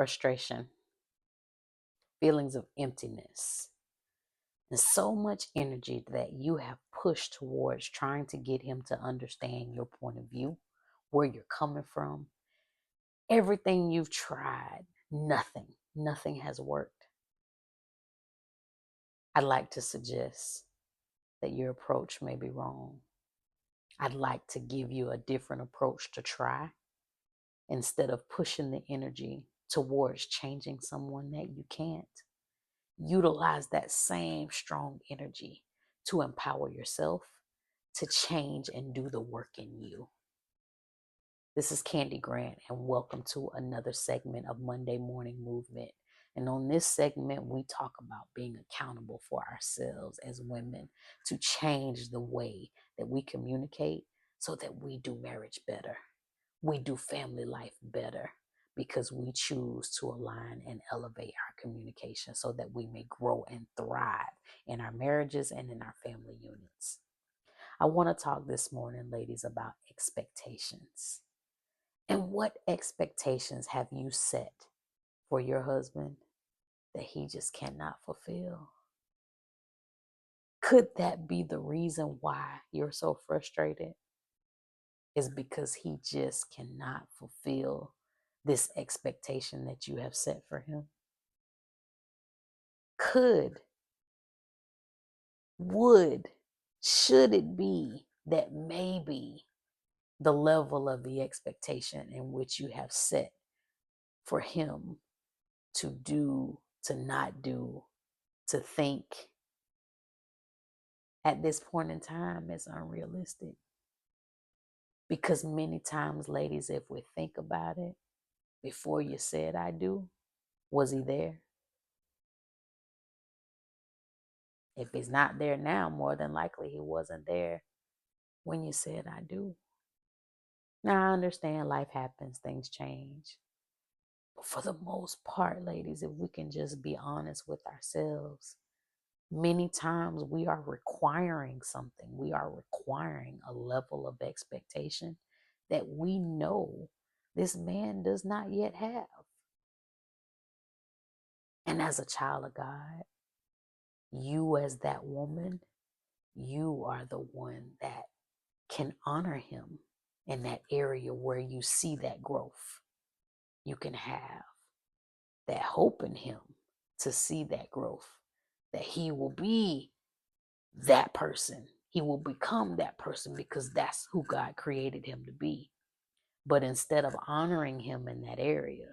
frustration, feelings of emptiness, and so much energy that you have pushed towards trying to get him to understand your point of view, where you're coming from. Everything you've tried, nothing has worked. I'd like to suggest that your approach may be wrong. I'd like to give you a different approach to try instead of pushing the energy towards changing someone that you can't. Utilize that same strong energy to empower yourself to change and do the work in you. This is Candy Grant, and welcome to another segment of Monday Morning Movement. And on this segment, we talk about being accountable for ourselves as women to change the way that we communicate so that we do marriage better. We do family life better because we choose to align and elevate our communication so that we may grow and thrive in our marriages and in our family units. I want to talk this morning, ladies, about expectations. And what expectations have you set for your husband that he just cannot fulfill? Could that be the reason why you're so frustrated? Is because he just cannot fulfill this expectation that you have set for him? Should it be that maybe the level of the expectation in which you have set for him to do, to not do, to think at this point in time is unrealistic? Because many times, ladies, if we think about it, before you said I do, was he there? If he's not there now, more than likely he wasn't there when you said I do. Now, I understand life happens, things change. But for the most part, ladies, if we can just be honest with ourselves, many times we are requiring something. We are requiring a level of expectation that we know this man does not yet have. And as a child of God, you as that woman, you are the one that can honor him in that area where you see that growth. You can have that hope in him to see that growth, that he will be that person. He will become that person because that's who God created him to be. But instead of honoring him in that area,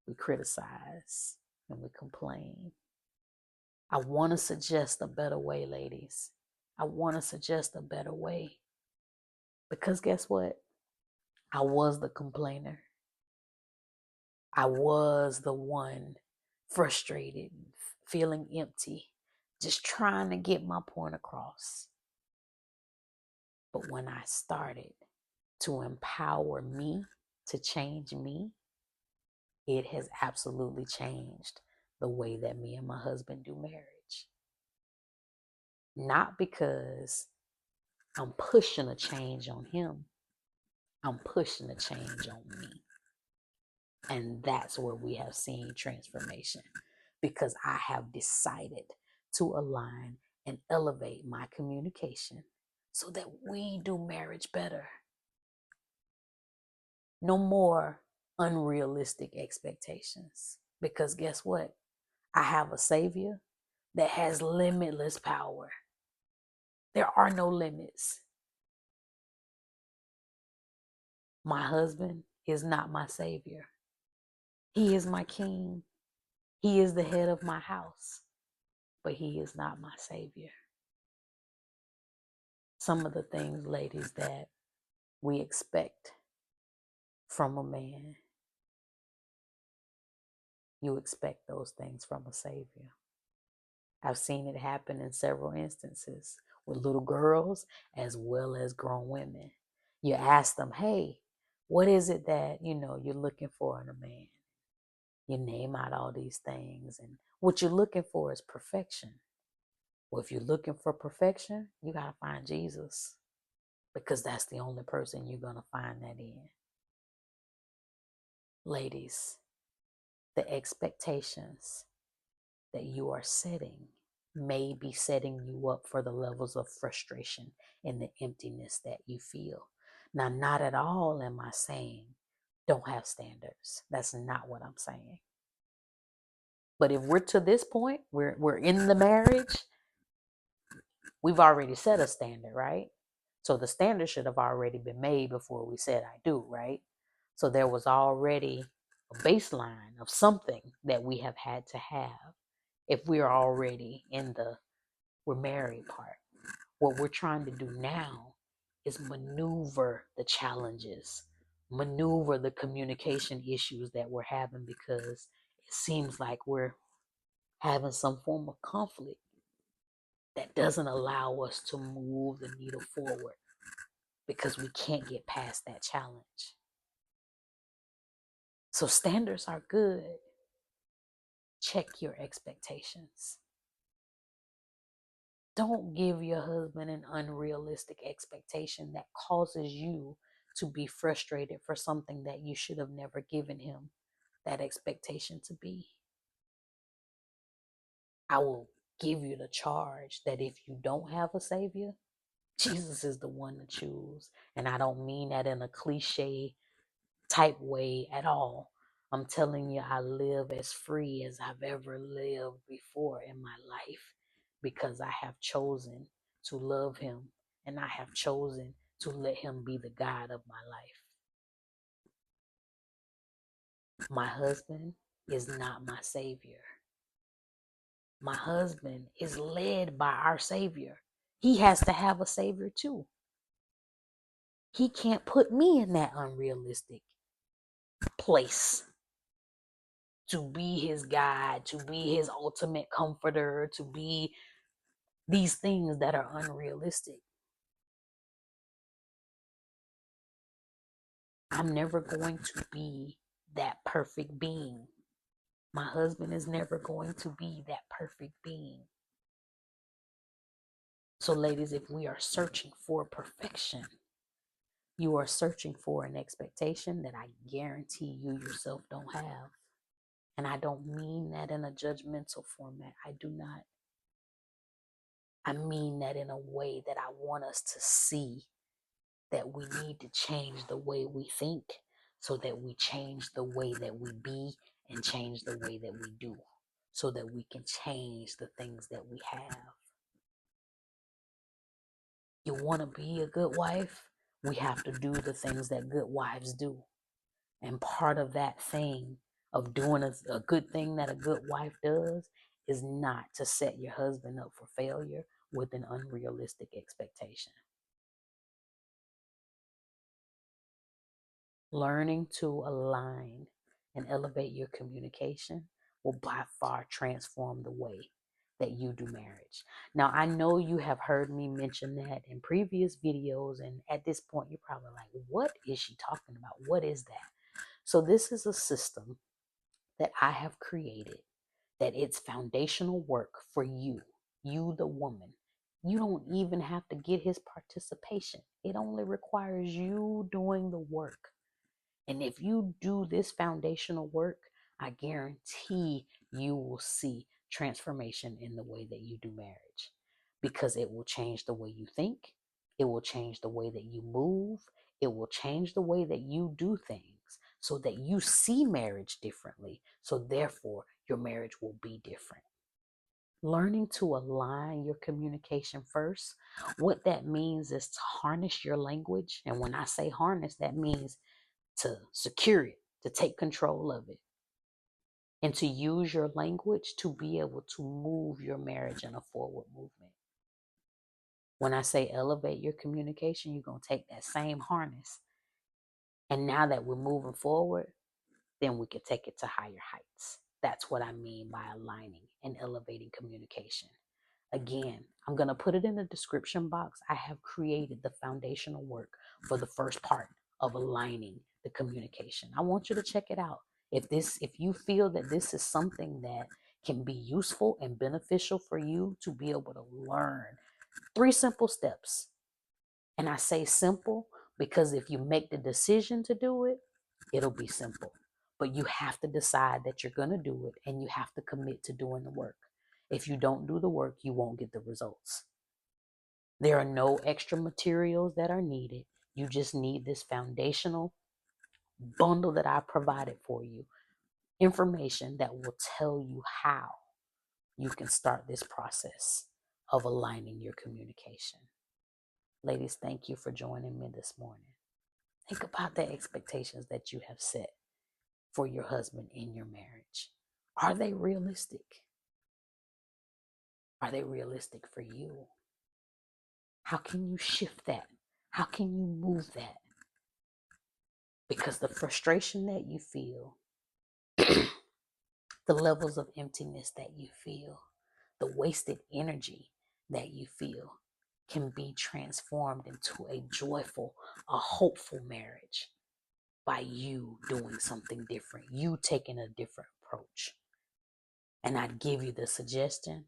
we criticize and we complain. I want to suggest a better way, ladies. I want to suggest a better way. Because guess what? I was the complainer. I was the one frustrated, feeling empty, just trying to get my point across. But when I started to empower me to change me, it has absolutely changed the way that me and my husband do marriage. Not because I'm pushing a change on him, I'm pushing a change on me. And that's where we have seen transformation, because I have decided to align and elevate my communication so that we do marriage better. No more unrealistic expectations, because guess what? I have a Savior that has limitless power. There are no limits. My husband is not my Savior. He is my King. He is the head of my house, but he is not my Savior. Some of the things, ladies, that we expect from a man, you expect those things from a Savior. I've seen it happen in several instances with little girls as well as grown women. You ask them, hey, what is it that, you're looking for in a man? You name out all these things, and what you're looking for is perfection. Well, if you're looking for perfection, you got to find Jesus, because that's the only person you're going to find that in. Ladies, The expectations that you are setting may be setting you up for the levels of frustration and the emptiness that you feel. Now, not at all am I saying don't have standards. That's not what I'm saying. But if we're to this point, we're in the marriage, we've already set a standard, right? So the standard should have already been made before we said I do, right? So there was already a baseline of something that we have had to have if we're already in the we're married part. What we're trying to do now is maneuver the challenges, maneuver the communication issues that we're having because it seems like we're having some form of conflict that doesn't allow us to move the needle forward because we can't get past that challenge. So standards are good. Check your expectations. Don't give your husband an unrealistic expectation that causes you to be frustrated for something that you should have never given him that expectation to be. I will give you the charge that if you don't have a savior, Jesus is the one to choose. And I don't mean that in a cliche type way at all. I'm telling you, I live as free as I've ever lived before in my life because I have chosen to love him and I have chosen to let him be the God of my life. My husband is not my savior. My husband is led by our savior. He has to have a savior too. He can't put me in that unrealistic place to be his guide, to be his ultimate comforter, to be these things that are unrealistic. I'm never going to be that perfect being. My husband is never going to be that perfect being. So, ladies, if we are searching for perfection, you are searching for an expectation that I guarantee you yourself don't have. And I don't mean that in a judgmental format. I do not. I mean that in a way that I want us to see that we need to change the way we think so that we change the way that we be and change the way that we do so that we can change the things that we have. You want to be a good wife? We have to do the things that good wives do. And part of that thing of doing a good thing that a good wife does is not to set your husband up for failure with an unrealistic expectation. Learning to align and elevate your communication will by far transform the way that you do marriage. Now, I know you have heard me mention that in previous videos, and at this point, you're probably like, what is she talking about? What is that? So, this is a system that I have created that it's foundational work for you, the woman. You don't even have to get his participation, it only requires you doing the work. And if you do this foundational work, I guarantee you will see transformation in the way that you do marriage because it will change the way you think. It will change the way that you move. It will change the way that you do things so that you see marriage differently. So therefore, your marriage will be different. Learning to align your communication first, what that means is to harness your language. And when I say harness, that means to secure it, to take control of it, and to use your language to be able to move your marriage in a forward movement. When I say elevate your communication, you're going to take that same harness. And now that we're moving forward, then we can take it to higher heights. That's what I mean by aligning and elevating communication. Again, I'm going to put it in the description box. I have created the foundational work for the first part of aligning the communication. I want you to check it out. If you feel that this is something that can be useful and beneficial for you to be able to learn 3 simple steps. And I say simple because if you make the decision to do it, it'll be simple. But you have to decide that you're going to do it, and you have to commit to doing the work. If you don't do the work, you won't get the results. There are no extra materials that are needed. You just need this foundational bundle that I provided for you, information that will tell you how you can start this process of aligning your communication. Ladies, thank you for joining me this morning. Think about the expectations that you have set for your husband in your marriage. Are they realistic? Are they realistic for you? How can you shift that? How can you move that? Because the frustration that you feel, the levels of emptiness that you feel, the wasted energy that you feel can be transformed into a joyful, a hopeful marriage by you doing something different, you taking a different approach. And I'd give you the suggestion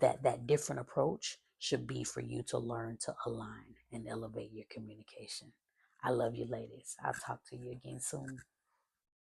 that that different approach should be for you to learn to align and elevate your communication. I love you, ladies. I'll talk to you again soon.